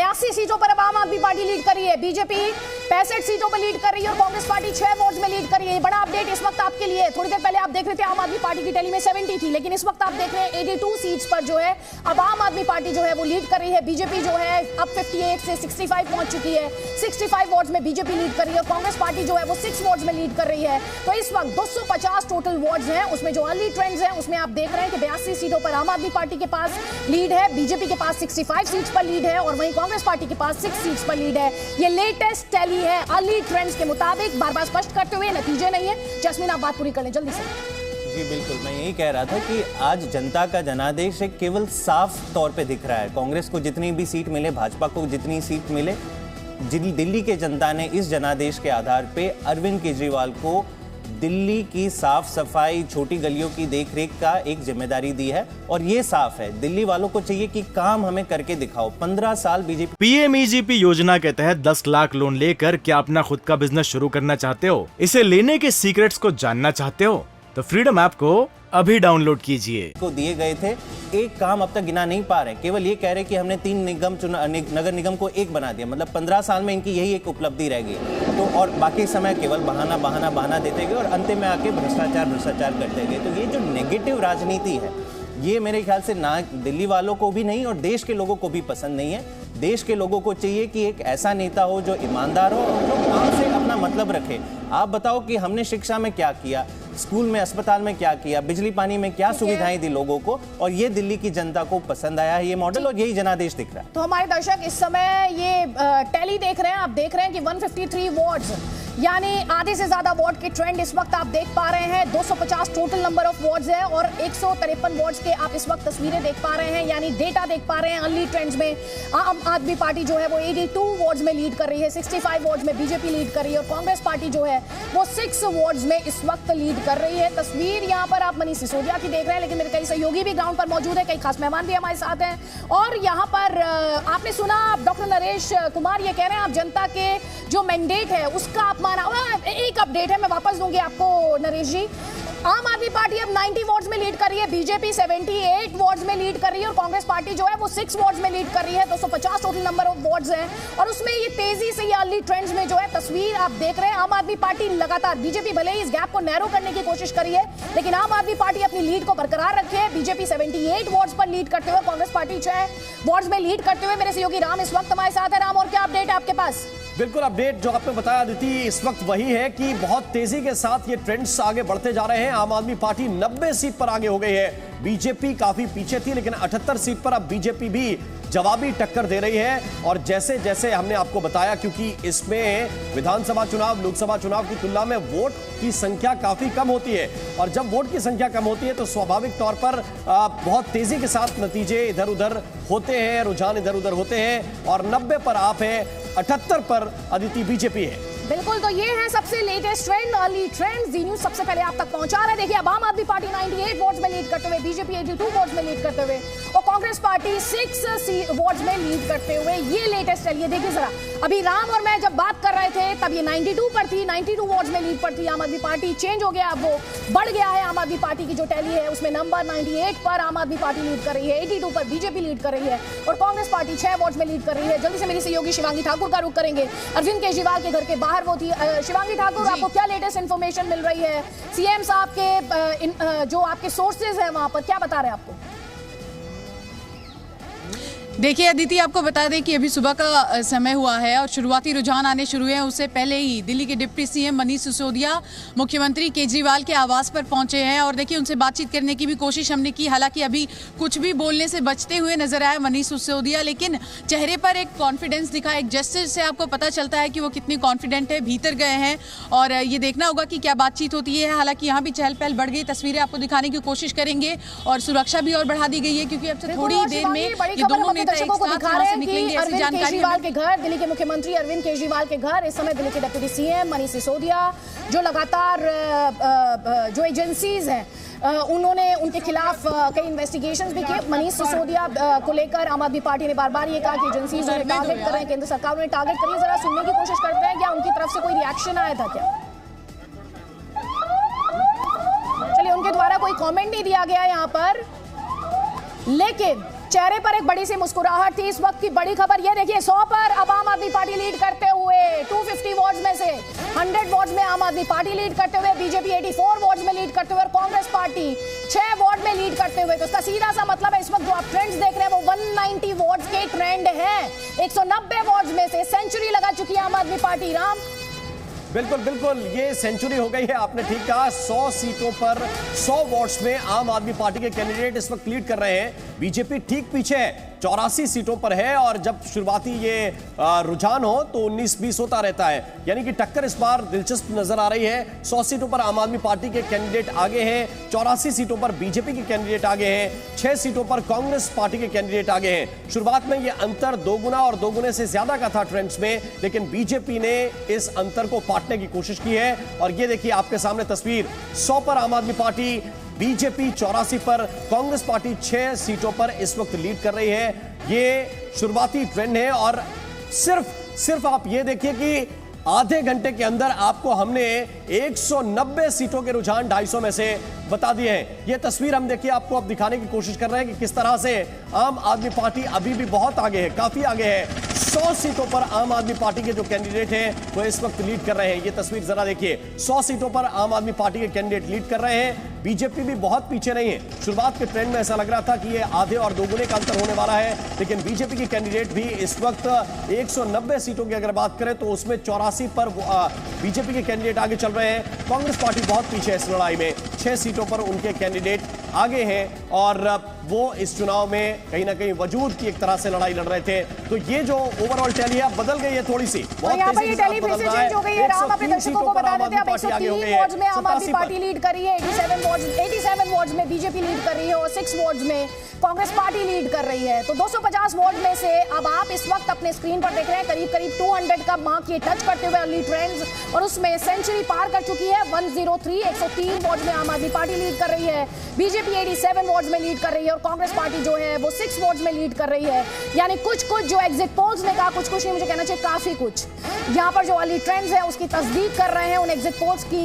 82 सीटों पर अब आम आदमी पार्टी लीड कर रही है, बीजेपी 65 सीटों पर लीड कर रही है और कांग्रेस पार्टी 6 वोट्स में लीड कर रही है। बड़ा अपडेट इस वक्त आपके लिए। थोड़ी देर पहले आप देख रहे थे आम आदमी पार्टी की टैली में 70 थी, लेकिन इस वक्त आप देख रहे हैं 82 सीट्स पर जो है अब आम आदमी पार्टी जो है वो लीड कर रही है। बीजेपी जो है अब 58 से 65 पहुंच चुकी है। 65 वोट्स में बीजेपी लीड कर रही है और कांग्रेस पार्टी जो है वो 6 वोट्स में लीड कर रही है। तो इस वक्त 250 टोटल वोट्स हैं, उसमें जो अर्ली ट्रेंड्स हैं उसमें आप देख रहे हैं कि 82 सीटों पर आम आदमी पार्टी के पास लीड है, बीजेपी के पास 65 सीट्स पर लीड है और वहीं कांग्रेस पार्टी के पास 6 सीट्स पर लीड है। ये लेटेस्ट टैली है अर्ली ट्रेंड्स के मुताबिक, बार बार स्पष्ट करते हुए नतीजे नहीं है। जैस्मीन आप बात पूरी कर लें जल्दी से। जी बिल्कुल, मैं यही कह रहा था कि आज जनता का जनादेश एक केवल साफ तौर पे दिख रहा है। कांग्रेस को जितनी भी सीट मिले, भाजपा को जितनी सीट मिले, दिल्ली के जनता ने इस जनादेश के आधार पे अरविंद केजरीवाल को दिल्ली की साफ सफाई, छोटी गलियों की देखरेख का एक जिम्मेदारी दी है। और ये साफ है, दिल्ली वालों को चाहिए कि काम हमें करके दिखाओ। 15 साल बीजेपी पीएमईजीपी योजना के तहत 10 लाख लोन लेकर क्या अपना खुद का बिजनेस शुरू करना चाहते हो? इसे लेने के सीक्रेट्स को जानना चाहते हो तो फ्रीडम ऐप को अभी डाउनलोड कीजिए। को दिए गए थे, एक काम अब तक गिना नहीं पा रहे, केवल ये कह रहे कि हमने 3 नगर निगम को एक बना दिया। मतलब 15 साल में इनकी यही एक उपलब्धि रह गई। तो और बाकी समय केवल बहाना देते गए और अंत में आके भ्रष्टाचार करते गए। तो ये जो नेगेटिव राजनीति है, ये मेरे ख्याल से ना दिल्ली वालों को भी नहीं और देश के लोगों को भी पसंद नहीं है। देश के लोगों को चाहिए कि एक ऐसा नेता हो जो ईमानदार हो और जो काम से अपना मतलब रखे। आप बताओ कि हमने शिक्षा में क्या किया, स्कूल में, अस्पताल में क्या किया, बिजली पानी में क्या सुविधाएं दी लोगों को, और ये दिल्ली की जनता को पसंद आया है ये मॉडल और यही जनादेश दिख रहा है। तो हमारे दर्शक इस समय ये टैली देख रहे हैं, आप देख रहे हैं कि 153 वोट्स यानी आधे से ज्यादा वोट के ट्रेंड इस वक्त आप देख पा रहे हैं। 250 टोटल नंबर ऑफ वोट्स है और 153 वोट्स के आप इस वक्त तस्वीरें देख पा रहे हैं, यानी डेटा देख पा रहे हैं। अर्ली ट्रेंड्स में आम आदमी पार्टी जो है वो 82 वोट्स में लीड कर रही है, 65 वोट्स में बीजेपी लीड कर रही है और कांग्रेस पार्टी जो है वो 6 वोट्स में इस वक्त लीड कर रही है। तस्वीर यहाँ पर आप मनीष सिसोदिया की देख रहे हैं, लेकिन मेरे कई सहयोगी भी ग्राउंड पर मौजूद है, कई खास मेहमान भी हमारे साथ हैं। और यहाँ पर आपने सुना डॉक्टर नरेश कुमार ये कह रहे हैं आप जनता के जो मैंडेट है उसका अपमान। एक अपडेट है, मैं वापस दूंगी आपको नरेश जी। आम आदमी पार्टी अब 90 वोट्स में लीड कर रही है, बीजेपी 78 वोट्स में लीड कर रही है और कांग्रेस पार्टी जो है वो 6 वोट्स में लीड कर रही है। 250 टोटल नंबर ऑफ वोट्स हैं और उसमें ये तेजी से ये अर्ली ट्रेंड्स में जो है तस्वीर आप देख रहे हैं। आम आदमी पार्टी लगातार, बीजेपी भले ही इस गैप को नैरो करने की कोशिश करी है, लेकिन आम आदमी पार्टी अपनी लीड को बरकरार रखे है। बीजेपी 78 वोट्स पर लीड करते हुए, कांग्रेस पार्टी 6 वोट्स में लीड करते हुए। मेरे सहयोगी राम इस वक्त हमारे साथ है। राम, और क्या अपडेट है आपके पास? बिल्कुल, अपडेट जो आपने बताया अदिति, इस वक्त वही है कि बहुत तेजी के साथ ये ट्रेंड्स आगे बढ़ते जा रहे हैं। आम आदमी पार्टी 90 सीट पर आगे हो गई है, बीजेपी काफी पीछे थी, लेकिन 78 सीट पर अब बीजेपी भी जवाबी टक्कर दे रही है। और जैसे जैसे हमने आपको बताया, क्योंकि इसमें विधानसभा चुनाव, लोकसभा चुनाव की तुलना में वोट की संख्या काफी कम होती है और जब वोट की संख्या कम होती है तो स्वाभाविक तौर पर बहुत तेजी के साथ नतीजे इधर उधर होते हैं, रुझान इधर उधर होते हैं। और 90 पर आप है, 78 पर अदिति बीजेपी है। बिल्कुल, तो ये है सबसे लेटेस्ट ट्रेंड, अर्ली ट्रेंड जी न्यूज़ सबसे पहले आप तक पहुंचा रहा है। देखिए, अब आम आदमी पार्टी 98 वोट्स में लीड करते हुए, बीजेपी 82 वोट्स में लीड करते हुए और कांग्रेस पार्टी 6 वोट्स में लीड करते हुए ये लेटेस्ट है। ये देखिए जरा, अभी राम और मैं जब बात कर रहे थे तब ये 92 पर थी, 92 वोट्स में लीड पर थी आम आदमी पार्टी। चेंज हो गया, अब वो बढ़ गया है। आम आदमी पार्टी की जो टैली है उसमें नंबर 98 पर आम आदमी पार्टी लीड कर रही है, 82 पर बीजेपी लीड कर रही है और कांग्रेस पार्टी 6 वोट्स में लीड कर रही है। जल्दी से मेरी सहयोगी शिवांगी ठाकुर का रुख करेंगे। अरविंद केजरीवाल के घर के बाहर वो थी। शिवांगी ठाकुर, आपको क्या लेटेस्ट इन्फॉर्मेशन मिल रही है? सीएम साहब के जो आपके सोर्सेज हैं वहां पर क्या बता रहे हैं आपको? देखिए अदिति, आपको बता दें कि अभी सुबह का समय हुआ है और शुरुआती रुझान आने शुरू हुए हैं। उससे पहले ही दिल्ली के डिप्टी सीएम मनीष सिसोदिया मुख्यमंत्री केजरीवाल के आवास पर पहुंचे हैं और देखिए उनसे बातचीत करने की भी कोशिश हमने की। हालांकि अभी कुछ भी बोलने से बचते हुए नजर आए मनीष सिसोदिया, लेकिन चेहरे पर एक कॉन्फिडेंस दिखा। एक जेस्चर से आपको पता चलता है कि वो कितनी कॉन्फिडेंट है। भीतर गए हैं और ये देखना होगा कि क्या बातचीत होती है। हालांकि यहाँ भी चहल पहल बढ़ गई, तस्वीरें आपको दिखाने की कोशिश करेंगे और सुरक्षा भी और बढ़ा दी गई है क्योंकि अब से थोड़ी देर में ये दोनों दर्शकों को दिखा रहे हैं कि अरविंद केजरीवाल के घर, दिल्ली के मुख्यमंत्री अरविंद केजरीवाल के घर, इस समय दिल्ली के डिप्टी सीएम मनीष सिसोदिया जो लगातार जो एजेंसीज हैं उन्होंने उनके खिलाफ कई इन्वेस्टिगेशंस भी किए। मनीष सिसोदिया को लेकर आम आदमी पार्टी ने बार बार ये कहा कि एजेंसीज उन्हें टारगेट कर रहे हैं, केंद्र सरकार उन्हें टारगेट कर रही है। जरा सुनने की कोशिश करते हैं, क्या उनकी तरफ से कोई रिएक्शन आया था क्या? चलिए, उनके द्वारा कोई कमेंट नहीं दिया गया यहाँ पर, लेकिन चेहरे पर एक बड़ी सी मुस्कुराहट थी। इस वक्त की बड़ी खबर ये देखिए, 100 पर अब आम आदमी पार्टी लीड करते हुए, 250 वॉर्ड्स में से 100 वॉर्ड्स में आम आदमी पार्टी लीड करते हुए, बीजेपी 84 वॉर्ड्स में लीड करते हुए और कांग्रेस पार्टी 6 वॉर्ड में लीड करते हुए। तो इसका सीधा सा मतलब है इस वक्त जो आप ट्रेंड्स देख रहे हैं वो 190 वॉर्ड्स के ट्रेंड है। 190 वॉर्ड्स में से सेंचुरी लगा चुकी है आम आदमी पार्टी। राम, बिल्कुल बिल्कुल, ये सेंचुरी हो गई है, आपने ठीक कहा। 100 सीटों पर 100 वॉर्ड्स में आम आदमी पार्टी के कैंडिडेट इस वक्त लीड कर रहे हैं। बीजेपी ठीक पीछे है, 84 सीटों पर है और जब शुरुआती ये रुझान हो तो 19-20 होता रहता है, यानी कि टक्कर इस बार दिलचस्प नजर आ रही है। 100 सीटों पर आम आदमी पार्टी के कैंडिडेट आगे हैं, 84 सीटों पर बीजेपी के कैंडिडेट आगे हैं, 6 सीटों पर कांग्रेस पार्टी के कैंडिडेट आगे हैं। शुरुआत में ये अंतर दोगुना और दोगुने से ज्यादा का था ट्रेंड्स में, लेकिन बीजेपी ने इस अंतर को पाटने की कोशिश की है। और ये देखिए आपके सामने तस्वीर, 100 पर आम आदमी पार्टी, बीजेपी 84 पर, कांग्रेस पार्टी 6 सीटों पर इस वक्त लीड कर रही है। ये शुरुआती ट्रेंड है और सिर्फ आप ये देखिए कि आधे घंटे के अंदर आपको हमने 190 सीटों के रुझान 250 में से बता दिए हैं। ये तस्वीर हम देखिए आपको अब दिखाने की कोशिश कर रहे हैं कि किस तरह से आम आदमी पार्टी अभी भी बहुत आगे है, काफी आगे है। 100 सीटों पर आम आदमी पार्टी के जो कैंडिडेट हैं वो इस वक्त लीड कर रहे हैं। ये तस्वीर जरा देखिए, 100 सीटों पर आम आदमी पार्टी के कैंडिडेट लीड कर रहे हैं। बीजेपी भी बहुत पीछे नहीं है। शुरुआत के ट्रेंड में ऐसा लग रहा था कि ये आधे और दोगुने का अंतर होने वाला है, लेकिन बीजेपी के कैंडिडेट भी इस वक्त 190 सीटों की अगर बात करें तो उसमें 84 पर बीजेपी के कैंडिडेट आगे चल रहे हैं। कांग्रेस पार्टी बहुत पीछे है इस लड़ाई में, 6 सीटों पर उनके कैंडिडेट आगे हैं और वो इस चुनाव में कहीं ना कहीं वजूद की एक तरह से लड़ाई लड़ रहे थे। तो ये जो ओवरऑल टैली है बदल गई है थोड़ी सी, बहुत तेजी से बदल रहा है। 103 सीटों पर आम आदमी पार्टी आगे हो गई है, 183 आम आदमी पार्टी लीड कर रही है, 87 वार्ड्स में बीजेपी लीड कर रही है और 6 वार्ड्स में कांग्रेस पार्टी लीड कर रही है। तो 250 वार्ड में से अब आप इस वक्त अपने स्क्रीन पर देख रहे हैं करीब 200 का मार्क ये टच करते हुए अर्ली ट्रेंड्स, और उसमें सेंचुरी पार कर चुकी है। 103 वार्ड में आम आदमी पार्टी लीड कर रही है, बीजेपी 87 वार्ड्स में लीड कर रही है और कांग्रेस पार्टी जो है वो 6 वार्ड्स में लीड कर रही है। यानी कुछ जो एग्जिट पोल्स ने कहा, कुछ नहीं, मुझे कहना चाहिए काफी कुछ यहाँ पर जो अर्ली ट्रेंड्स है उसकी तस्दीक कर रहे हैं। उन एग्जिट पोल्स की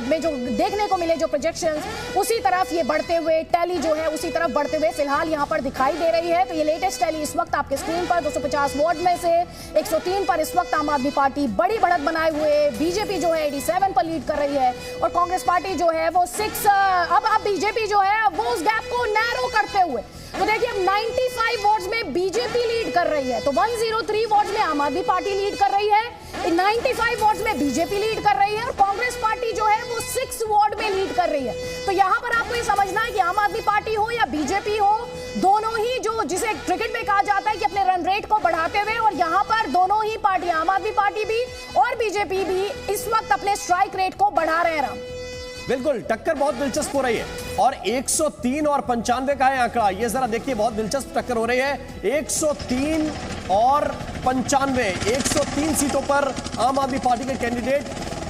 में जो देखने को मिले जो प्रोजेक्शंस, उसी तरफ ये बढ़ते हुए टैली जो है उसी तरफ बढ़ते हुए फिलहाल यहाँ पर दिखाई दे रही है। तो ये लेटेस्ट टैली इस वक्त आपके स्क्रीन पर 250 वार्ड में से 103 पर इस वक्त आम आदमी पार्टी बड़ी बढ़त बनाए हुए, बीजेपी जो है 87 पर लीड कर रही है और कांग्रेस पार्टी जो है वो 6 अब बीजेपी जो है वो उस गैप को नैरो करते हुए, तो देखिए अब 95 वार्ड्स में बीजेपी लीड कर रही है। तो 103 वार्ड्स में आम आदमी पार्टी लीड कर रही है, 95 वार्ड्स में बीजेपी लीड कर रही है और कांग्रेस पार्टी जो है वो 6 वार्ड में लीड कर रही है। तो यहाँ पर आपको ये समझना है कि आम आदमी पार्टी हो या बीजेपी हो, दोनों ही जो जिसे क्रिकेट में कहा जाता है कि अपने रन रेट को बढ़ाते हुए, और यहाँ पर दोनों ही पार्टी, आम आदमी पार्टी भी और बीजेपी भी इस वक्त अपने स्ट्राइक रेट को बढ़ा रहे हैं। राम, बिल्कुल टक्कर बहुत दिलचस्प हो रही है और 103 और 95 का है आंकड़ा, ये जरा देखिए बहुत दिलचस्प टक्कर हो रही है। 103 और 95, 103 सीटों पर आम आदमी पार्टी के कैंडिडेट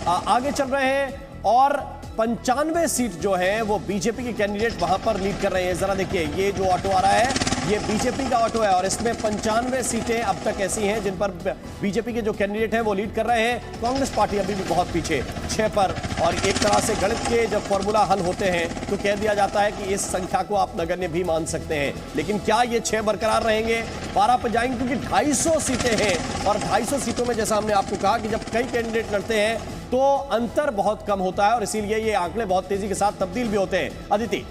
आगे चल रहे हैं और 95 सीट जो है वो बीजेपी के कैंडिडेट वहां पर लीड कर रहे हैं। जरा देखिए ये जो ऑटो आ रहा है ये बीजेपी का ऑटो है और इसमें 95 सीटें अब तक ऐसी हैं जिन पर बीजेपी के जो कैंडिडेट हैं वो लीड कर रहे हैं। कांग्रेस पार्टी अभी भी बहुत पीछे 6 पर, और एक तरह से गणित के जब फॉर्मूला हल होते हैं तो कह दिया जाता है कि इस संख्या को आप नगण्य भी मान सकते हैं, लेकिन क्या ये 6 बरकरार रहेंगे, 12 पर जाएंगे, क्योंकि 250 सीटें हैं और 250 सीटों में जैसा हमने आपको कहा कि जब कई कैंडिडेट लड़ते हैं तो अंतर बहुत कम होता है और इसीलिए ये आंकड़े बहुत तेजी के साथ तब्दील भी होते हैं। अदिति,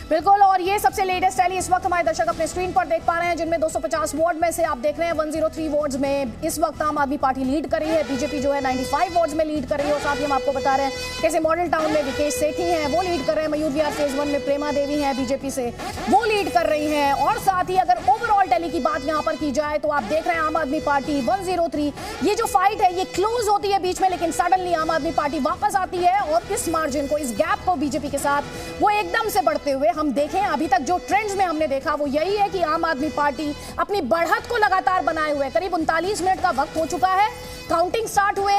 बिल्कुल, और ये सबसे लेटेस्ट टैली इस वक्त हमारे दर्शक अपने स्क्रीन पर देख पा रहे हैं, जिनमें 250 वार्ड में से आप देख रहे हैं 103 वार्ड्स में इस वक्त आम आदमी पार्टी लीड कर रही है, बीजेपी जो है 95 वार्ड्स में लीड कर रही है। और साथ ही हम आपको बता रहे हैं कैसे मॉडल टाउन में विकेश सेठी हैं वो लीड कर रहे हैं, मयूर विहार फेज 1 में प्रेमा देवी हैं बीजेपी से, वो लीड कर रही हैं। और साथ ही अगर ओवरऑल टैली की बात यहाँ पर की जाए तो आप देख रहे हैं आम आदमी पार्टी 103, ये जो फाइट है ये क्लोज होती है बीच में, लेकिन सडनली आम आदमी पार्टी वापस आती है और इस मार्जिन को, इस गैप को बीजेपी के साथ वो एकदम से बढ़ते हुए हम देखें। अभी तक जो ट्रेंड्स में हमने देखा वो यही है कि आम आदमी पार्टी अपनी बढ़त को लगातार बनाए हुए, करीब 39 मिनट का वक्त हो चुका है, काउंटिंग स्टार्ट हुए।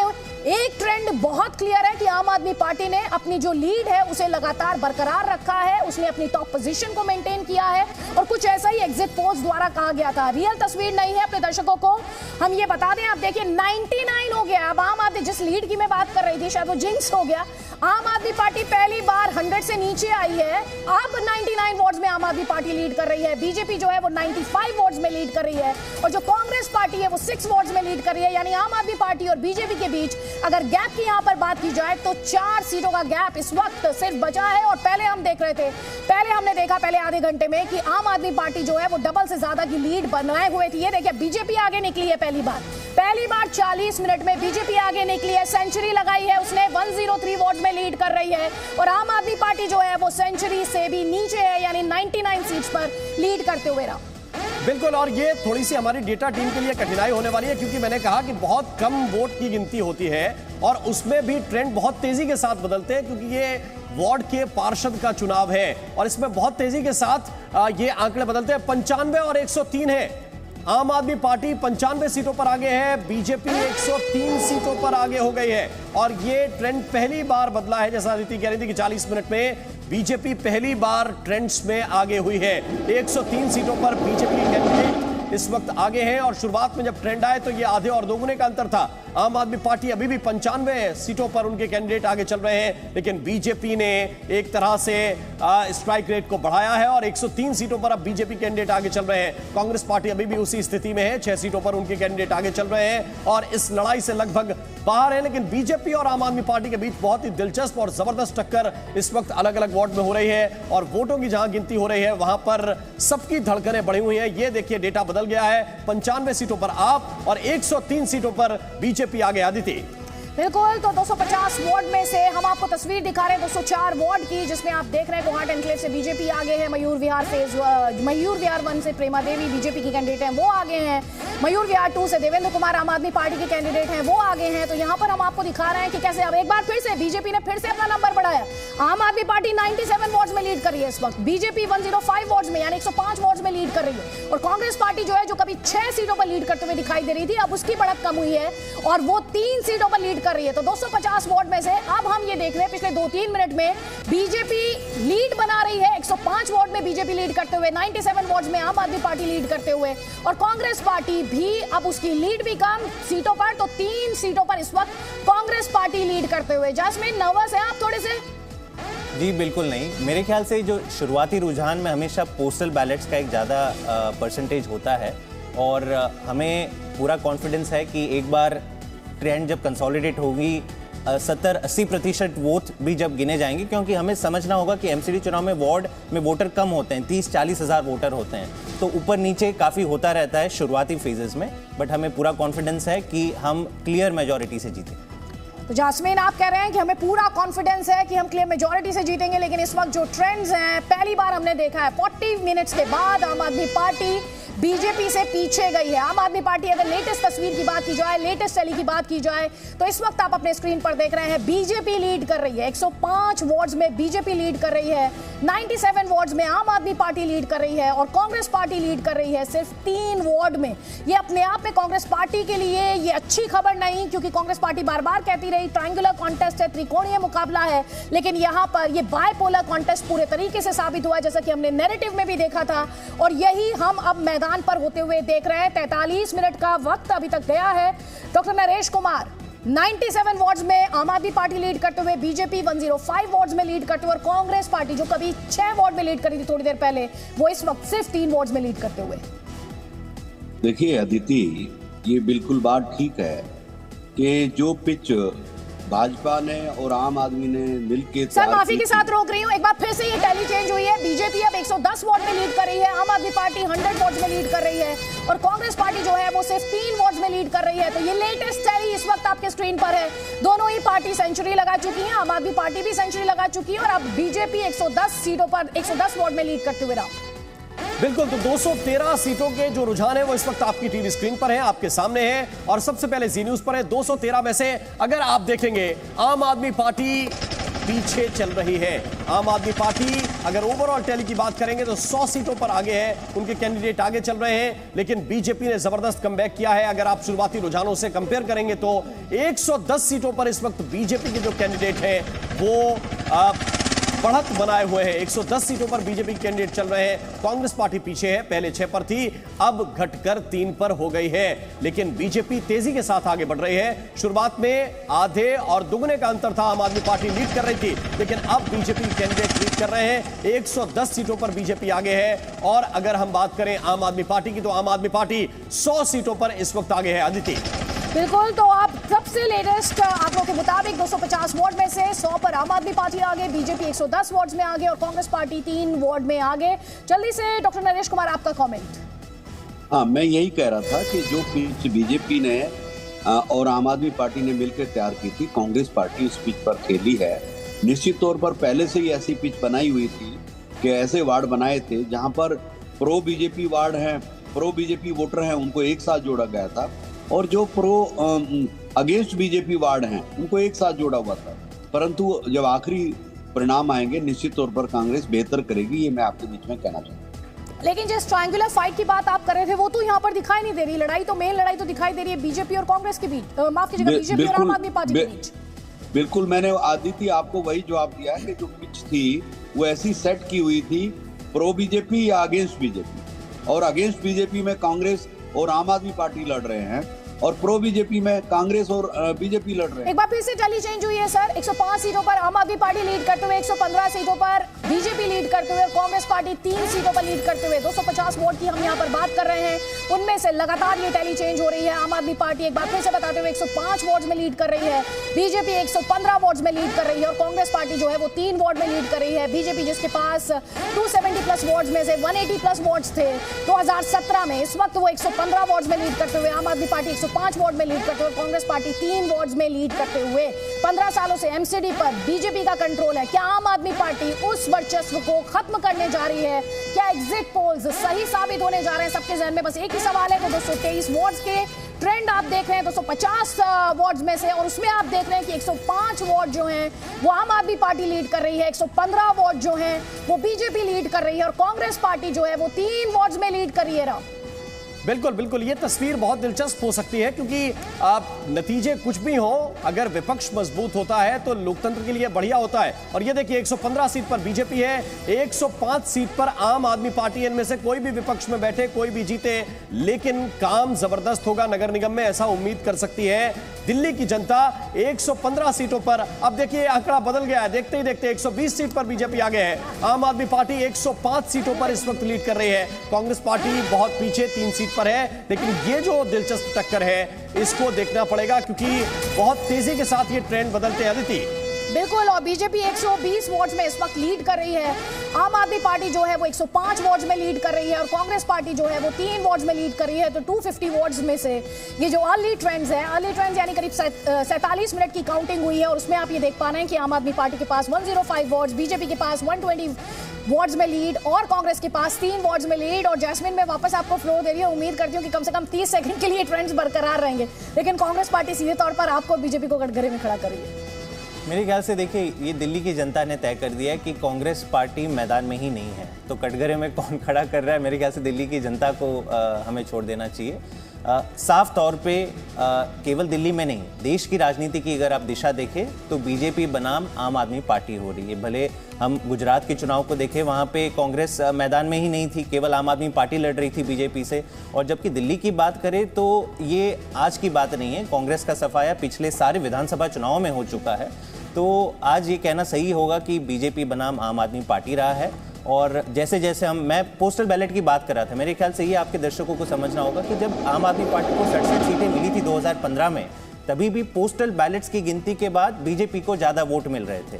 एक ट्रेंड बहुत क्लियर है कि आम आदमी पार्टी ने अपनी जो लीड है उसे लगातार बरकरार रखा है, उसने अपनी टॉप पोजीशन को मेंटेन किया है और कुछ ऐसा ही एग्जिट पोल्स द्वारा कहा गया था। रियल तस्वीर नहीं है, अपने दर्शकों को हम ये बता दें, आप देखिए 99 हो गया। अब आम आदमी जिस लीड की मैं बात कर रही थी शायद वो जिंक्स हो गया, आम आदमी पार्टी पहली बार 100 से नीचे आई है। अब 99 वार्ड्स में आम आदमी पार्टी लीड कर रही है। बीजेपी जो है वो 95 वार्ड्स में लीड कर रही है और जो कांग्रेस पार्टी है वो 6 वार्ड्स में लीड कर रही है। यानी आम आदमी पार्टी और बीजेपी के बीच अगर गैप की यहां पर बात की जाए तो 4 सीटों का गैप इस वक्त सिर्फ बचा है। और पहले हम देख रहे थे, हमने देखा पहले आधे घंटे में कि आम आदमी पार्टी जो है वो डबल से ज्यादा की लीड बनाए हुए थी। ये देखिए बीजेपी आगे निकली है पहली बार 40 मिनट में बीजेपी आगे निकली है, सेंचुरी लगाई है उसने, 103 वार्ड में लीड कर रही है। और आम आदमी पार्टी जो है वो सेंचुरी से भी नीचे है, यानी 99 सीट्स पर लीड करते हुए रहा। बिल्कुल, और ये थोड़ी सी हमारी डेटा टीम के लिए कठिनाई होने वाली है क्योंकि मैंने कहा कि बहुत कम वोट की गिनती होती है और उसमें भी ट्रेंड बहुत तेजी के साथ बदलते हैं क्योंकि ये वार्ड के पार्षद का चुनाव है और इसमें बहुत तेजी के साथ ये आंकड़े बदलते हैं। 95 और 103 है। आम आदमी पार्टी 95 सीटों पर आगे है, बीजेपी 103 सीटों पर आगे हो गई है और ये ट्रेंड पहली बार बदला है। जैसा अदिति कह रही थी कि 40 मिनट में बीजेपी पहली बार ट्रेंड्स में आगे हुई है। 103 सीटों पर बीजेपी कैंडिडेट इस वक्त आगे हैं और शुरुआत में जब ट्रेंड आए तो ये आधे और दोगुने का अंतर था। आम आदमी पार्टी अभी भी 95 सीटों पर उनके कैंडिडेट आगे चल रहे हैं, लेकिन बीजेपी ने एक तरह से स्ट्राइक रेट को बढ़ाया है और 103 सीटों पर अब बीजेपी कैंडिडेट आगे चल रहे हैं। कांग्रेस पार्टी अभी भी उसी स्थिति में है, 6 सीटों पर उनके कैंडिडेट आगे चल रहे हैं और इस लड़ाई से लगभग बाहर है। लेकिन बीजेपी और आम आदमी पार्टी के बीच बहुत ही दिलचस्प और जबरदस्त टक्कर इस वक्त अलग अलग वार्ड में हो रही है और वोटों की जहां गिनती हो रही है वहां पर सबकी धड़कनें बढ़ी हुई हैं। ये देखिए डेटा बदल गया है, 95 सीटों पर आप और 103 सीटों पर बीजेपी आगे। आदिति बिल्कुल, तो 250 वार्ड में से हम आपको तस्वीर दिखा रहे हैं 204 वार्ड की, जिसमें आप देख रहे हैं गुहाट एनक्लेव से बीजेपी आगे है। मयूर विहार 1 से प्रेमा देवी बीजेपी की कैंडिडेट हैं, वो आगे हैं। मयूर विहार 2 से देवेंद्र कुमार आम आदमी पार्टी के कैंडिडेट हैं, वो आगे हैं। तो यहाँ पर हम आपको दिखा रहे हैं कि कैसे अब एक बार फिर से बीजेपी ने फिर से अपना नंबर बढ़ाया। आम आदमी पार्टी 97 वार्ड में लीड कर रही है इस वक्त, बीजेपी 105 वार्ड में यानी 105 वार्ड में लीड कर रही है और कांग्रेस पार्टी जो है जो कभी 6 सीटों पर लीड करते हुए दिखाई दे रही थी, अब उसकी बढ़त कम हुई है और वो 3 सीटों पर लीड कर रही है। तो 250 वार्ड में से अब हम ये देख रहे हैं पिछले 2-3 मिनट में बीजेपी लीड बना रही है। 105 वार्ड में बीजेपी लीड करते हुए, 97 वार्ड में आम आदमी पार्टी लीड करते हुए और कांग्रेस पार्टी भी अब उसकी लीड भी कम सीटों पर, तो 3 सीटों पर इस वक्त कांग्रेस पार्टी लीड करते हुए। जैस्मिन, नर्वस है आप थोड़े से? जी बिल्कुल नहीं, मेरे ख्याल से जो शुरुआती रुझान में हमेशा पोस्टल बैलेट्स का एक ज़्यादा परसेंटेज होता है और हमें पूरा कॉन्फिडेंस है कि एक बार ट्रेंड जब कंसोलिडेट होगी 70-80% वोट भी जब गिने जाएंगे, क्योंकि हमें समझना होगा कि एमसीडी चुनाव में वार्ड में वोटर कम होते हैं, 30-40 हज़ार वोटर होते हैं, तो ऊपर नीचे काफ़ी होता रहता है शुरुआती फेजेस में, बट हमें पूरा कॉन्फिडेंस है कि हम क्लियर मेजॉरिटी से जीतेंगे। तो जास्मिन, आप कह रहे हैं कि हमें पूरा कॉन्फिडेंस है कि हम क्लियर मेजॉरिटी से जीतेंगे, लेकिन इस वक्त जो ट्रेंड्स हैं पहली बार हमने देखा है 40 मिनट्स के बाद आम आदमी पार्टी बीजेपी से पीछे गई है। आम आदमी पार्टी अगर लेटेस्ट तस्वीर की बात की जाए, लेटेस्ट टैली की बात की जाए, तो इस वक्त आप अपने स्क्रीन पर देख रहे हैं बीजेपी लीड कर रही है। 105 वार्ड्स में बीजेपी लीड कर रही है, 97 वार्ड्स में आम आदमी पार्टी लीड कर रही है और कांग्रेस पार्टी लीड कर रही है सिर्फ 3 वार्ड में। ये अपने आप में कांग्रेस पार्टी के लिए ये अच्छी खबर नहीं, क्योंकि कांग्रेस पार्टी बार बार कहती रही ट्रायंगुलर कॉन्टेस्ट है, त्रिकोणीय मुकाबला है, लेकिन यहाँ पर ये बायपोलर कॉन्टेस्ट पूरे तरीके से साबित हुआ, जैसा कि हमने नैरेटिव में भी देखा था और यही हम अब मैदान पर होते हुए देख रहे हैं। 43 मिनट का वक्त अभी तक गया है। डॉक्टर नरेश कुमार, 97 वार्ड्स में आम आदमी पार्टी लीड करते हुए, बीजेपी 105 वार्ड्स में लीड करते हुए और कांग्रेस पार्टी जो कभी 6 वार्ड में लीड करी थी थोड़ी देर पहले, वो इस वक्त सिर्फ 3 वार्ड्स में लीड करते हुए। देखिए अदिति, ये बिल्कुल बात ठीक है कि जो पिच भाजपा ने और आम आदमी ने मिलकर, सर माफी के साथ रोक रही हूँ, एक बार फिर से ये टैली चेंज हुई है। बीजेपी अब 110 वार्ड में लीड कर रही है, आम आदमी पार्टी 100 वार्ड में लीड कर रही है और कांग्रेस पार्टी जो है वो सिर्फ 3 वार्ड में लीड कर रही है। तो ये लेटेस्ट टैली इस वक्त आपके स्क्रीन पर है। दोनों ही पार्टी सेंचुरी लगा चुकी है, आम आदमी पार्टी भी सेंचुरी लगा चुकी है और अब बीजेपी 110 सीटों पर 110 वार्ड में लीड करते हुए रहा। बिल्कुल, तो 213 सीटों के जो रुझान है वो इस वक्त आपकी टीवी स्क्रीन पर है, आपके सामने है और सबसे पहले जी न्यूज पर है। 213 में से अगर आप देखेंगे आम आदमी पार्टी पीछे चल रही है। आम आदमी पार्टी अगर ओवरऑल टैली की बात करेंगे तो 100 सीटों पर आगे है, उनके कैंडिडेट आगे चल रहे हैं, लेकिन बीजेपी ने जबरदस्त कमबैक किया है। अगर आप शुरुआती रुझानों से कंपेयर करेंगे तो 110 सीटों पर इस वक्त बीजेपी के जो कैंडिडेट हैं वो बढ़त बनाए हुए हैं। 110 सीटों पर बीजेपी कैंडिडेट चल रहे हैं। कांग्रेस पार्टी पीछे है, पहले 6 पर थी, अब घटकर 3 पर हो गई है। लेकिन बीजेपी तेजी के साथ आगे बढ़ रही है। शुरुआत में आधे और दुगने का अंतर था, आम आदमी पार्टी लीड कर रही थी, लेकिन अब बीजेपी कैंडिडेट लीड कर रहे हैं। 110 सीटों पर बीजेपी आगे है। और अगर हम बात करें आम आदमी पार्टी की, तो आम आदमी पार्टी 100 सीटों पर इस वक्त आगे है। अदिति, बिल्कुल, तो आप सबसे लेटेस्ट आंकड़ों के मुताबिक 250 वार्ड में से 100 पर आम आदमी पार्टी आगे, बीजेपी 110 वार्ड में आगे और कांग्रेस पार्टी 3 वार्ड में आगे। जल्दी से डॉक्टर नरेश कुमार, आपका कमेंट। हाँ, मैं यही कह रहा था कि जो पिच बीजेपी ने और आम आदमी पार्टी ने मिलकर तैयार की थी, कांग्रेस पार्टी उस पिच पर खेली है। निश्चित तौर पर पहले से ही ऐसी पिच बनाई हुई थी कि ऐसे वार्ड बनाए थे जहां पर प्रो बीजेपी वार्ड हैं, प्रो बीजेपी वोटर हैं, उनको एक साथ जोड़ा गया था, और जो प्रो अगेंस्ट बीजेपी वार्ड हैं उनको एक साथ जोड़ा हुआ था। परंतु जब आखिरी परिणाम आएंगे, निश्चित तौर पर कांग्रेस बेहतर करेगी, ये मैं आपके बीच में कहना चाहता हूँ। लेकिन जिस ट्रायंगुलर फाइट की बात आप कर रहे थे, वो तो यहाँ पर दिखाई नहीं दे रही। लड़ाई तो मेन लड़ाई तो दिखाई दे रही है बीजेपी और कांग्रेस के बीच, माफ कीजिएगा, बीजेपी और आम आदमी पार्टी के बीच। बिल्कुल, मैंने आदित्य आपको वही जवाब दिया है कि जो पिच थी वो ऐसी सेट की हुई थी, प्रो बीजेपी या अगेंस्ट बीजेपी, और अगेंस्ट बीजेपी में कांग्रेस और आम आदमी पार्टी लड़ रहे हैं, और प्रो बीजेपी में कांग्रेस और बीजेपी लड़ रहे हैं। एक बार फिर से टैली चेंज हुई है सर। 105 सीटों पर आम आदमी पार्टी लीड करते हुए, 115 सीटों पर बीजेपी लीड करते हुए और कांग्रेस पार्टी 3 सीटों पर लीड करते हुए 250 वोट की हम यहां पर बात कर रहे हैं। उनमें से लगातार ये टैली चेंज हो रही है। आम आदमी पार्टी, एक बार फिर से बताते हुए, 105 वोट में लीड कर रही है, बीजेपी 115 वोट में लीड कर रही है और कांग्रेस पार्टी जो है वो 3 वोट में लीड कर रही है। बीजेपी जिसके पास 270 प्लस वोट में से 180 प्लस वोट थे 2017 में, इस वक्त वो 115 वोट में लीड करते हुए, आम आदमी पार्टी 105 वोट में लीड करते हुए, कांग्रेस पार्टी 3 वार्ड्स में लीड करते हुए। 15 सालों से एमसीडी पर बीजेपी का कंट्रोल है। क्या आम आदमी पार्टी उस वर्चस्व को खत्म करने जा रही है? क्या एग्जिट पोल्स सही साबित होने जा रहे हैं? सबके जहन में बस एक ही सवाल है। तो 223 वार्ड्स के ट्रेंड आप देख रहे हैं 250 वार्ड्स में से, और उसमें आप देख रहे हैं कि 105 वार्ड जो हैं वो आम आदमी पार्टी लीड कर रही है, 115 वार्ड जो हैं वो बीजेपी लीड कर रही है और कांग्रेस पार्टी जो है वो 3 वार्ड्स में लीड कर रही है। बिल्कुल बिल्कुल, ये तस्वीर बहुत दिलचस्प हो सकती है, क्योंकि आप नतीजे कुछ भी हो, अगर विपक्ष मजबूत होता है तो लोकतंत्र के लिए बढ़िया होता है। और ये देखिए, 115 सीट पर बीजेपी है, 105 सीट पर आम आदमी पार्टी है। इनमें से कोई भी विपक्ष में बैठे, कोई भी जीते, लेकिन काम जबरदस्त होगा नगर निगम में, ऐसा उम्मीद कर सकती है दिल्ली की जनता। 115 सीटों पर अब देखिए आंकड़ा बदल गया है, देखते ही देखते 120 सीट पर बीजेपी आगे है। आम आदमी पार्टी 105 सीटों पर इस वक्त लीड कर रही है। कांग्रेस पार्टी बहुत पीछे 3 सीट पर है। लेकिन ये जो दिलचस्प टक्कर है इसको देखना पड़ेगा, क्योंकि बहुत तेजी के साथ ये ट्रेंड बदलते हैं। अदिति, बिल्कुल, और बीजेपी 120 वोट्स में इस वक्त लीड कर रही है। आम आदमी पार्टी जो है वो 105 वोट्स में लीड कर रही है और कांग्रेस पार्टी जो है वो 3 वोट्स में लीड कर रही है। तो 250 वोट्स में से ये जो अर्ली ट्रेंड्स हैं, अर्ली ट्रेंड्स यानी करीब 47 मिनट की काउंटिंग हुई है और उसमें आप ये देख पा रहे हैं कि आम आदमी पार्टी के पास 105 वोट्स, बीजेपी के पास 120 वार्ड्स में लीड और कांग्रेस के पास 3 वार्ड्स में लीड। और जैस्मिन, मैं वापस आपको फ्लोर दे रही हूँ। उम्मीद करती हूँ कि कम से कम 30 सेकंड के लिए ट्रेंड्स बरकरार रहेंगे, लेकिन कांग्रेस पार्टी सीधे तौर पर आपको बीजेपी को कटघरे में खड़ा कर रही है। मेरे ख्याल से देखिए, ये दिल्ली की जनता ने तय कर दिया है कि कांग्रेस पार्टी मैदान में ही नहीं है, तो कटघरे में कौन खड़ा कर रहा है, मेरे ख्याल से दिल्ली की जनता को हमें छोड़ देना चाहिए। साफ तौर पे केवल दिल्ली में नहीं, देश की राजनीति की अगर आप दिशा देखें तो बीजेपी बनाम आम आदमी पार्टी हो रही है। भले हम गुजरात के चुनाव को देखें, वहाँ पे कांग्रेस मैदान में ही नहीं थी, केवल आम आदमी पार्टी लड़ रही थी बीजेपी से। और जबकि दिल्ली की बात करें तो ये आज की बात नहीं है, कांग्रेस का सफाया पिछले सारे विधानसभा चुनावों में हो चुका है। तो आज ये कहना सही होगा कि बीजेपी बनाम आम आदमी पार्टी रहा है। और जैसे जैसे मैं पोस्टल बैलेट की बात कर रहा था, मेरे ख्याल से ये आपके दर्शकों को समझना होगा कि जब आम आदमी पार्टी को 67 सीटें मिली थी 2015 में, तभी भी पोस्टल बैलेट्स की गिनती के बाद बीजेपी को ज़्यादा वोट मिल रहे थे।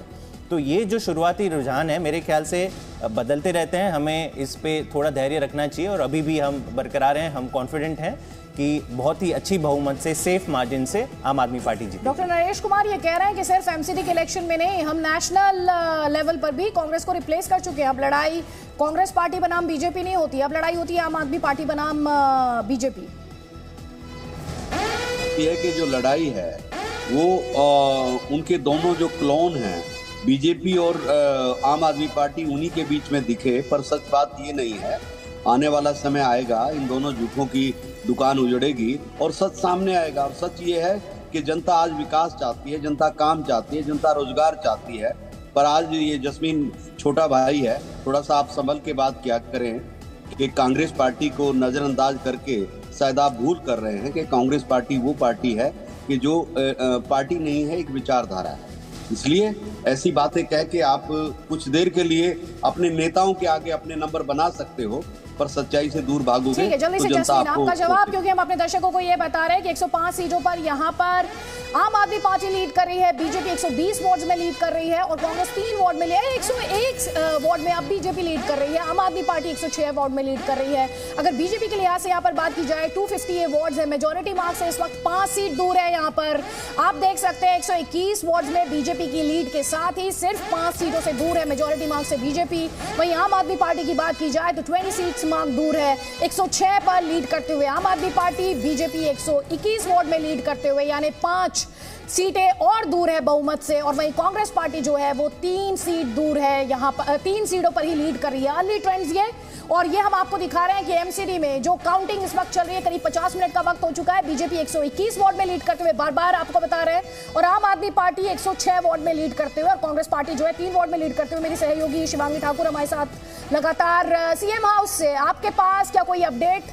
तो ये जो शुरुआती रुझान है मेरे ख्याल से बदलते रहते हैं, हमें इस पे थोड़ा धैर्य रखना चाहिए और अभी भी हम बरकरार हैं, हम कॉन्फिडेंट हैं कि बहुत ही अच्छी बहुमत से, सेफ मार्जिन से आम आदमी पार्टी जीती। डॉक्टर नरेश कुमार ये कह रहे हैं कि सिर्फ एमसीडी के इलेक्शन में नहीं, हम नेशनल लेवल पर भी कांग्रेस को रिप्लेस कर चुके हैं। अब लड़ाई कांग्रेस पार्टी बनाम बीजेपी नहीं होती, अब लड़ाई होती है आम आदमी पार्टी बनाम बीजेपी। ये कि जो लड़ाई है वो उनके दोनों जो क्लोन हैं, बीजेपी और आम आदमी पार्टी, उन्हीं के बीच में दिखे। पर सच बात ये नहीं है, आने वाला समय आएगा, इन दोनों झूठों की दुकान उजड़ेगी और सच सामने आएगा। और सच ये है कि जनता आज विकास चाहती है, जनता काम चाहती है, जनता रोजगार चाहती है। पर आज ये जस्मीन छोटा भाई है, थोड़ा सा आप संभल के बात क्या करें कि कांग्रेस पार्टी को नजरअंदाज करके शायद आप भूल कर रहे हैं कि कांग्रेस पार्टी वो पार्टी है कि जो पार्टी नहीं है, एक विचारधारा है। इसलिए ऐसी बातें कह के आप कुछ देर के लिए अपने नेताओं के आगे अपने नंबर बना सकते हो, पर सच्चाई से दूर भागोगे। ठीक है, जल्दी से जस्मीन आपका जवाब, क्योंकि हम अपने दर्शकों को ये बता रहे हैं कि 105 सीटों पर यहाँ पर आम आदमी पार्टी लीड कर रही है, बीजेपी 120 वार्ड में लीड कर रही है और कांग्रेस 3 वार्ड में 101 वार्ड में अब बीजेपी लीड कर रही है, आम आदमी पार्टी 106 वार्ड में लीड कर रही है। अगर बीजेपी के लिहाज से यहाँ पर बात की जाए 250 वार्ड है, मेजोरिटी मार्क्स से इस वक्त 5 सीट दूर है। यहाँ पर आप देख सकते हैं 121 वार्ड में बीजेपी की लीड के साथ ही सिर्फ 5 सीटों से दूर है मेजोरिटी मार्क्स से बीजेपी। वहीं आम आदमी पार्टी की बात की जाए तो 20 सीट्स मार्क दूर है, 106 पर लीड करते हुए आम आदमी पार्टी, बीजेपी 121 वार्ड में लीड करते हुए यानी 5 सीटें और दूर है बहुमत से। और वहीं कांग्रेस पार्टी जो है वो 3 सीट दूर है, यहाँ पर 3 सीटों पर ही लीड कर रही है। अर्ली ट्रेंड्स ये, और ये हम आपको दिखा रहे हैं कि एमसीडी में जो काउंटिंग इस वक्त चल रही है करीब 50 मिनट का वक्त हो चुका है। बीजेपी 121 वार्ड में लीड करते हुए बार बार आपको बता रहे हैं, और आम आदमी पार्टी 106 वार्ड में लीड करते हुए, और कांग्रेस पार्टी जो है 3 वार्ड में लीड करते हुए। मेरी सहयोगी शिवांगी ठाकुर हमारे साथ लगातार सीएम हाउस से, आपके पास क्या कोई अपडेट?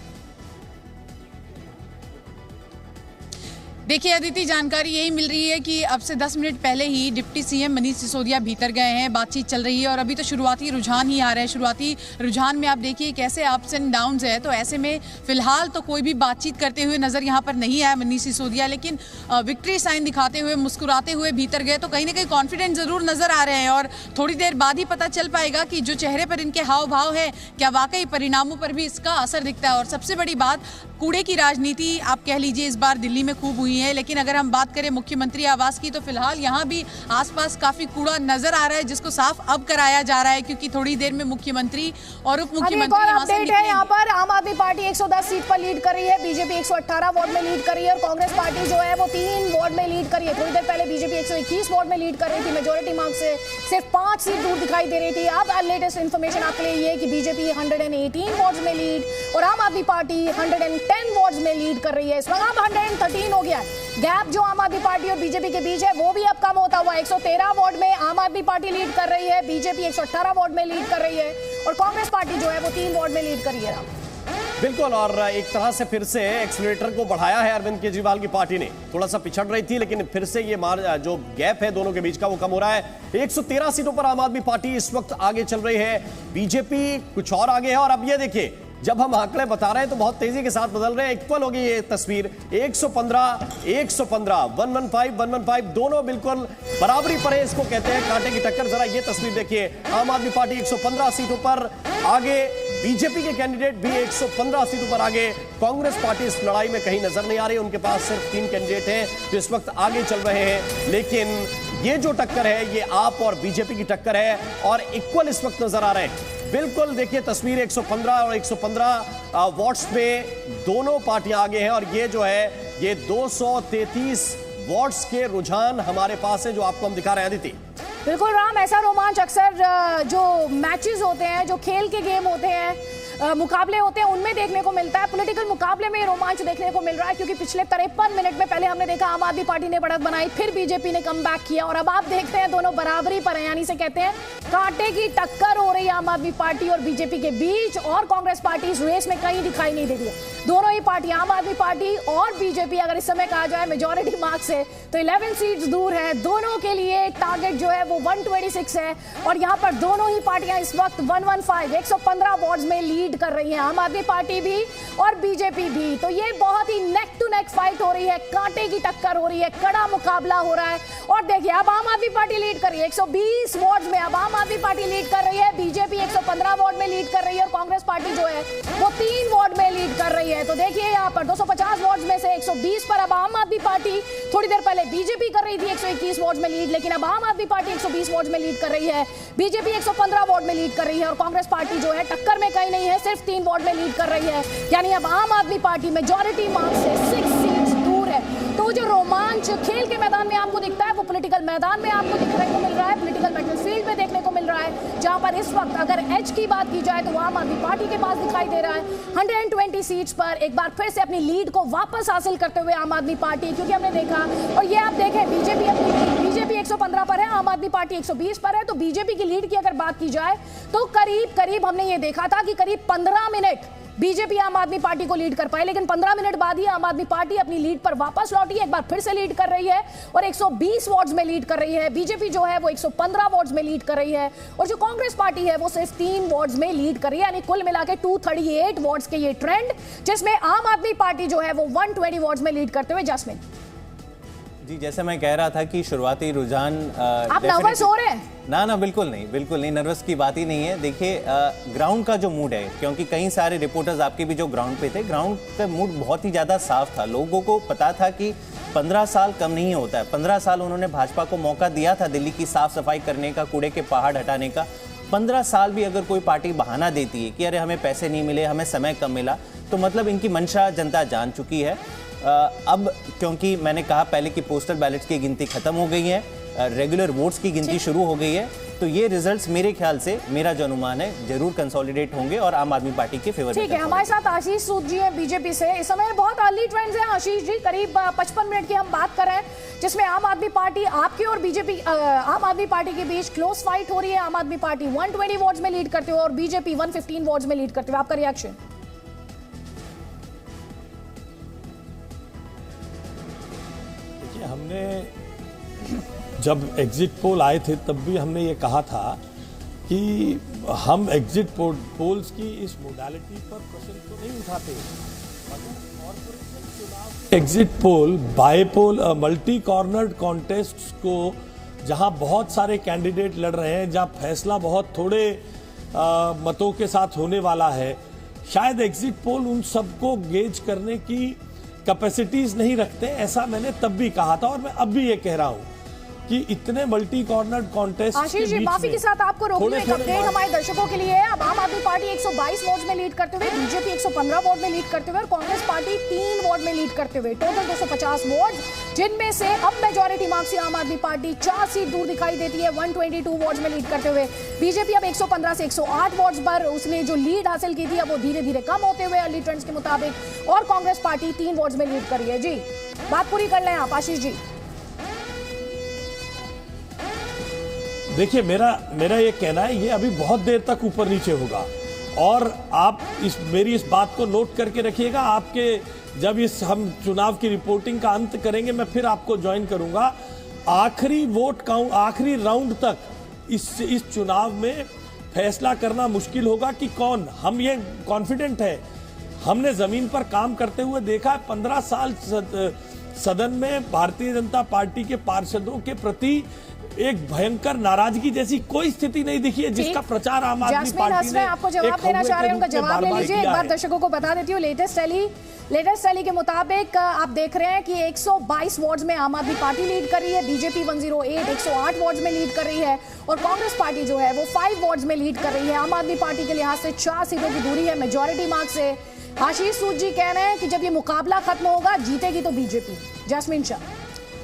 देखिए अदिति, जानकारी यही मिल रही है कि अब से 10 मिनट पहले ही डिप्टी सीएम मनीष सिसोदिया भीतर गए हैं, बातचीत चल रही है और अभी तो शुरुआती रुझान ही आ रहे हैं। शुरुआती रुझान में आप देखिए कैसे अप्स एंड डाउन्स है, तो ऐसे में फिलहाल तो कोई भी बातचीत करते हुए नजर यहाँ पर नहीं आया मनीष सिसोदिया, लेकिन विक्ट्री साइन दिखाते हुए, मुस्कुराते हुए भीतर गए, तो कहीं ना कहीं कॉन्फिडेंट जरूर नजर आ रहे हैं। और थोड़ी देर बाद ही पता चल पाएगा कि जो चेहरे पर इनके हाव भाव है क्या वाकई परिणामों पर भी इसका असर दिखता है। और सबसे बड़ी बात, कूड़े की राजनीति आप कह लीजिए इस बार दिल्ली में खूब हुई है, लेकिन अगर हम बात करें मुख्यमंत्री आवास की तो फिलहाल यहाँ भी आसपास काफी कूड़ा नजर आ रहा है, जिसको साफ अब कराया जा रहा है, क्योंकि थोड़ी देर में मुख्यमंत्री और उप मुख्यमंत्री यहाँ से निकलेंगे। यहाँ पर आम आदमी पार्टी 110 सीट पर लीड कर रही है, बीजेपी 118 वार्ड में लीड कर रही है, और कांग्रेस पार्टी जो है वो 3 वार्ड में लीड कर रही है। थोड़ी देर पहले बीजेपी 121 वार्ड में लीड कर रही थी, मेजोरिटी मार्क्स से सिर्फ 5 सीट दूर दिखाई दे रही थी। अब लेटेस्ट इन्फॉर्मेशन आपके लिए ये कि बीजेपी 118 वार्ड में लीड और आम आदमी पार्टी 110 वार्ड में लीड कर रही है। इस वक्त अब 113 हो गया। गैप जो आम आदमी पार्टी और बीजेपी के बीच है वो भी अब कम होता हुआ 113 वार्ड में आम आदमी पार्टी लीड कर रही है, बीजेपी 118 वार्ड में लीड कर रही है, और कांग्रेस पार्टी जो है वो 3 वार्ड में लीड कर रही है। बिल्कुल, और एक तरह से फिर से एक्सीलरेटर को बढ़ाया है अरविंद केजरीवाल की पार्टी ने। थोड़ा सा पिछड़ रही थी, लेकिन फिर से ये जो गैप है दोनों के बीच का वो कम हो रहा है। 113 सीटों पर आम आदमी पार्टी इस वक्त आगे चल रही है, बीजेपी कुछ और आगे है। और अब ये देखिए, जब हम आंकड़े बता रहे हैं तो बहुत तेजी के साथ बदल रहे हैं। इक्वल होगी ये तस्वीर, 115, 115, 115 दोनों बिल्कुल बराबरी पर है। इसको कहते हैं कांटे की टक्कर। जरा ये तस्वीर देखिए, आम आदमी पार्टी 115 सीटों पर आगे, बीजेपी के कैंडिडेट भी 115 सीटों पर आगे। कांग्रेस पार्टी इस लड़ाई में कहीं नजर नहीं आ रही, उनके पास सिर्फ 3 कैंडिडेट हैं जो इस वक्त आगे चल रहे हैं। लेकिन ये जो टक्कर है ये आप और बीजेपी की टक्कर है, और इक्वल इस वक्त नजर आ रहे हैं। बिल्कुल देखिए तस्वीर, 115 और 115 वोट्स में दोनों पार्टियां आगे हैं, और ये जो है ये 233 वोट्स के रुझान हमारे पास है जो आपको हम दिखा रहे हैं। अदिति, बिल्कुल राम, ऐसा रोमांच अक्सर जो मैचेस होते हैं, जो खेल के गेम होते हैं, मुकाबले होते हैं, उनमें देखने को मिलता है। पॉलिटिकल मुकाबले में रोमांच देखने को मिल रहा है, क्योंकि पिछले 53 मिनट में पहले हमने देखा आम आदमी पार्टी ने बढ़त बनाई, फिर बीजेपी ने कमबैक किया, और अब आप देखते हैं दोनों बराबरी पर हैं। यानी से कहते हैं कांटे की टक्कर हो रही है आम आदमी पार्टी और बीजेपी के बीच, और कांग्रेस पार्टी इस रेस में कहीं दिखाई नहीं दे रही है। दोनों ही पार्टी, आम आदमी पार्टी और बीजेपी, अगर इस समय कहा जाए मेजोरिटी मार्क्स से तो 11 सीट्स दूर है। दोनों के लिए टारगेट जो है वो 126 है, और यहाँ पर दोनों ही पार्टियां इस वक्त 115 वार्ड्स में लीड कर रही हैं, आम आदमी पार्टी भी और बीजेपी भी। तो ये बहुत ही नेक टू नेक फाइट हो रही है, कांटे की टक्कर हो रही है, कड़ा मुकाबला हो रहा है। और देखिए अब आम आदमी पार्टी लीड कर रही है 120 वार्ड में, अब आम आदमी पार्टी लीड कर रही है, बीजेपी 115 वार्ड में लीड कर रही है, और कांग्रेस पार्टी जो है वो 3 वार्ड में लीड कर रही है। तो देखिए यहाँ पर 250 वार्ड में से 120 पर अब आम आदमी पार्टी, थोड़ी देर पहले बीजेपी कर रही थी 121 वार्ड में लीड, लेकिन अब आम आदमी पार्टी 120 वार्ड में लीड कर रही है, बीजेपी 115 वार्ड में लीड कर रही है, और कांग्रेस पार्टी जो है टक्कर में कहीं नहीं है, सिर्फ 3 वार्ड में लीड कर रही है। यानी अब आम आदमी पार्टी मेजॉरिटी मार्क्स से 6 सीट्स दूर है। तो जो रोमांच खेल के मैदान में आपको दिखता है वो पॉलिटिकल मैदान में आपको देखने को मिल रहा है, पॉलिटिकल बैटलफील्ड में देखने को मिल रहा है, जहां पर इस वक्त अगर एज की बात की जाए तो वो आम आदमी पार्टी के पास दिखाई दे रहा है 120 सीट्स पर एक बार फिर से अपनी लीड को वापस हासिल करते हुए आम आदमी पार्टी, क्योंकि हमने देखा और ये आप देखें बीजेपी 115 पर है, आम आदमी पार्टी 120 पर है। तो बीजेपी की लीड की अगर बात की जाए तो करीब हमने ये देखा था कि करीब 15 मिनट बीजेपी आम आदमी पार्टी को लीड कर पाई, लेकिन 15 मिनट बाद ही आम आदमी पार्टी अपनी लीड पर वापस लौटी, एक बार फिर से लीड कर रही है और 120 वार्ड्स में लीड कर रही है। बीजेपी जो है वो 115 वार्ड्स में लीड कर रही है और जो कांग्रेस पार्टी है वो सिर्फ 3 वार्ड्स में लीड कर रही है, यानी कुल मिलाकर 238 वार्ड्स के ये ट्रेंड, जिसमें आम आदमी पार्टी जो है वो 120 वार्ड्स में लीड करते हुए। जैस्मिन जी, जैसे मैं कह रहा था कि शुरुआती रुझान आप नर्वस हो रहे हैं? ना बिल्कुल नहीं, नर्वस की बात ही नहीं है। देखिए ग्राउंड का जो मूड है, क्योंकि कई सारे रिपोर्टर्स आपके भी जो ग्राउंड पे थे, ग्राउंड का मूड बहुत ही ज़्यादा साफ था। लोगों को पता था कि 15 साल कम नहीं होता है। 15 साल उन्होंने भाजपा को मौका दिया था दिल्ली की साफ सफाई करने का, कूड़े के पहाड़ हटाने का। 15 साल भी अगर कोई पार्टी बहाना देती है कि अरे हमें पैसे नहीं मिले, हमें समय कम मिला, तो मतलब इनकी मंशा जनता जान चुकी है। अब क्योंकि मैंने कहा पहले कि पोस्टल बैलेट्स की गिनती खत्म हो गई है, रेगुलर वोट्स की गिनती शुरू हो गई है, तो ये रिजल्ट्स मेरे ख्याल से, मेरा जो अनुमान है, जरूर कंसोलिडेट होंगे और आम आदमी पार्टी के फेवर में। ठीक है, हमारे साथ आशीष सूद जी हैं बीजेपी से। इस समय बहुत अर्ली ट्रेंड्स हैं आशीष जी, करीब 55 मिनट की हम बात कर रहे हैं, जिसमें आम आदमी पार्टी आपकी और बीजेपी आम आदमी पार्टी के बीच क्लोज फाइट हो रही है। आम आदमी पार्टी 120 वार्ड्स में लीड करते हुए और बीजेपी 115 वार्ड्स में लीड करते हुए। आपका रिएक्शन? हमने जब एग्जिट पोल आए थे तब भी हमने ये कहा था कि हम एग्जिट पोल्स की इस मोडालिटी पर प्रश्न तो नहीं उठाते। Exit poll, bypoll, multi cornered contest को जहां बहुत सारे कैंडिडेट लड़ रहे हैं, जहां फैसला बहुत थोड़े मतों के साथ होने वाला है, शायद एग्जिट पोल उन सबको गेज करने की कैपेसिटीज नहीं रखते। ऐसा मैंने तब भी कहा था और मैं अब भी ये कह रहा हूं कि इतने multi corner contest Ashish ji, माफी के साथ आपको रोकने का अपडेट हमारे दर्शकों के लिए है। अब आम आदमी पार्टी 122 वार्ड में लीड करते हुए, बीजेपी 115 वार्ड में लीड करते हुए और कांग्रेस पार्टी 3 वार्ड में लीड करते हुए, टोटल 250 वार्ड, जिनमें से अब मेजॉरिटी मार्क्स से आम आदमी पार्टी 4 सीट दूर दिखाई देती है 122 वार्ड में लीड करते हुए। बीजेपी अब 115 से 108 वार्ड पर उसने जो लीड हासिल की थी अब वो धीरे धीरे कम होते हुए अर्ली ट्रेंड्स के मुताबिक, और कांग्रेस पार्टी 3 वार्ड में लीड कर रही है। जी, बात पूरी कर लें आप आशीष जी। देखिए, मेरा ये कहना है, ये अभी बहुत देर तक ऊपर नीचे होगा और आप मेरी इस बात को नोट करके रखिएगा। आपके जब हम चुनाव की रिपोर्टिंग का अंत करेंगे, मैं फिर आपको ज्वाइन करूंगा। आखिरी वोट काउंट, आखिरी राउंड तक इस चुनाव में फैसला करना मुश्किल होगा कि कौन। हम ये कॉन्फिडेंट है, हमने जमीन पर काम करते हुए देखा है। 15 साल सदन में भारतीय जनता पार्टी के पार्षदों के प्रति एक भयंकर नाराजगी जैसी कोई स्थिति नहीं दिखी है, जिसका प्रचार आम आदमी पार्टी ने आपको जवाब देना चाह रहे हैं, उनका जवाब ले लीजिए। एक बार दर्शकों को बता देती हूँ, लेटेस्ट टैली के मुताबिक आप देख रहे हैं कि 122 वार्ड्स में आम आदमी पार्टी लीड कर रही है, बीजेपी 108 वार्ड्स में लीड कर रही है और कांग्रेस पार्टी जो है वो 5 वार्ड्स में लीड कर रही है। आम आदमी पार्टी के लिहाज से 4 सीटों की दूरी है मेजॉरिटी मार्क्स से। आशीष सूद जी कह रहे हैं कि जब ये मुकाबला खत्म होगा, जीतेगी तो बीजेपी। जैस्मिन शाह,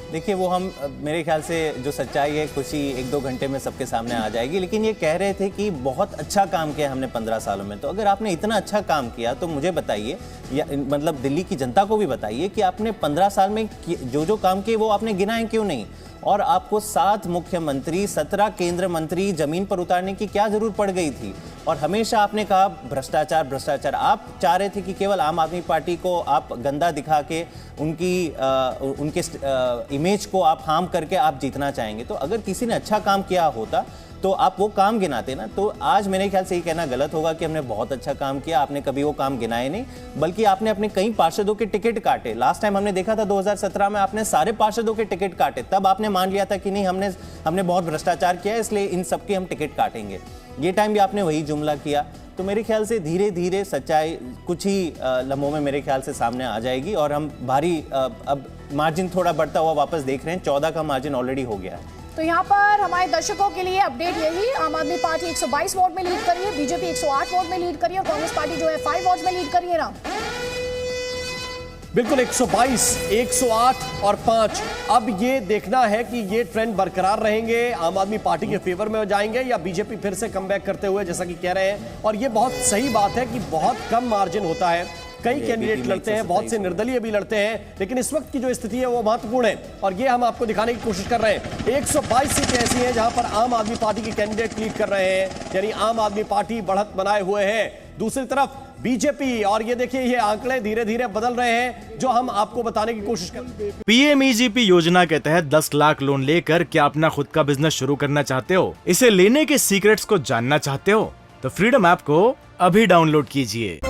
देखिए, वो हम मेरे ख्याल से जो सच्चाई है कुछ ही 1-2 घंटे में सबके सामने आ जाएगी, लेकिन ये कह रहे थे कि बहुत अच्छा काम किया हमने 15 सालों में। तो अगर आपने इतना अच्छा काम किया तो मुझे बताइए, या मतलब दिल्ली की जनता को भी बताइए कि आपने 15 साल में जो काम किए वो आपने गिनाए क्यों नहीं, और आपको 7 मुख्यमंत्री, 17 केंद्र मंत्री जमीन पर उतारने की क्या जरूरत पड़ गई थी। और हमेशा आपने कहा भ्रष्टाचार। आप चाह रहे थे कि केवल आम आदमी पार्टी को आप गंदा दिखा के उनके इमेज को आप हार्म करके आप जीतना चाहेंगे। तो अगर किसी ने अच्छा काम किया होता तो आप वो काम गिनाते ना। तो आज मेरे ख्याल से ये कहना गलत होगा कि हमने बहुत अच्छा काम किया। आपने कभी वो काम गिनाए नहीं, बल्कि आपने अपने कई पार्षदों के टिकट काटे। लास्ट टाइम हमने देखा था 2017 में आपने सारे पार्षदों के टिकट काटे, तब आपने मान लिया था कि नहीं हमने बहुत भ्रष्टाचार किया, इसलिए इन सबके हम टिकट काटेंगे। ये टाइम भी आपने वही जुमला किया। तो मेरे ख्याल से धीरे धीरे सच्चाई कुछ ही लम्हों में मेरे ख्याल से सामने आ जाएगी और हम भारी अब मार्जिन थोड़ा बढ़ता हुआ वापस देख रहे हैं। 14 का मार्जिन ऑलरेडी हो गया है। तो यहाँ पर हमारे दर्शकों के लिए अपडेट यही, आम आदमी पार्टी 122 वार्ड में लीड कर रही है, बीजेपी 108 वार्ड में लीड कर रही है और कांग्रेस पार्टी जो है 5 वार्ड में लीड कर रही है। राम, बिल्कुल 122, 108 और 5। अब ये देखना है कि ये ट्रेंड बरकरार रहेंगे, आम आदमी पार्टी के फेवर में जाएंगे या बीजेपी फिर से कमबैक करते हुए, जैसा कि कह रहे हैं। और ये बहुत सही बात है कि बहुत कम मार्जिन होता है, कई कैंडिडेट लड़ते हैं, बहुत से निर्दलीय भी लड़ते हैं, लेकिन इस वक्त की जो स्थिति है वो महत्वपूर्ण है और ये हम आपको दिखाने की कोशिश कर रहे हैं। 122 सीटें ऐसी हैं जहां पर आम आदमी पार्टी के कैंडिडेट लीड कर रहे हैं, यानी आम आदमी पार्टी बढ़त बनाए हुए है। दूसरी तरफ बीजेपी, और ये देखिए ये आंकड़े धीरे धीरे बदल रहे हैं जो हम आपको बताने की कोशिश कर रहे हैं। PMEGP योजना के तहत 10 लाख लोन लेकर क्या अपना खुद का बिजनेस शुरू करना चाहते हो? इसे लेने के सीक्रेट्स को जानना चाहते हो? तो फ्रीडम ऐप को अभी डाउनलोड कीजिए।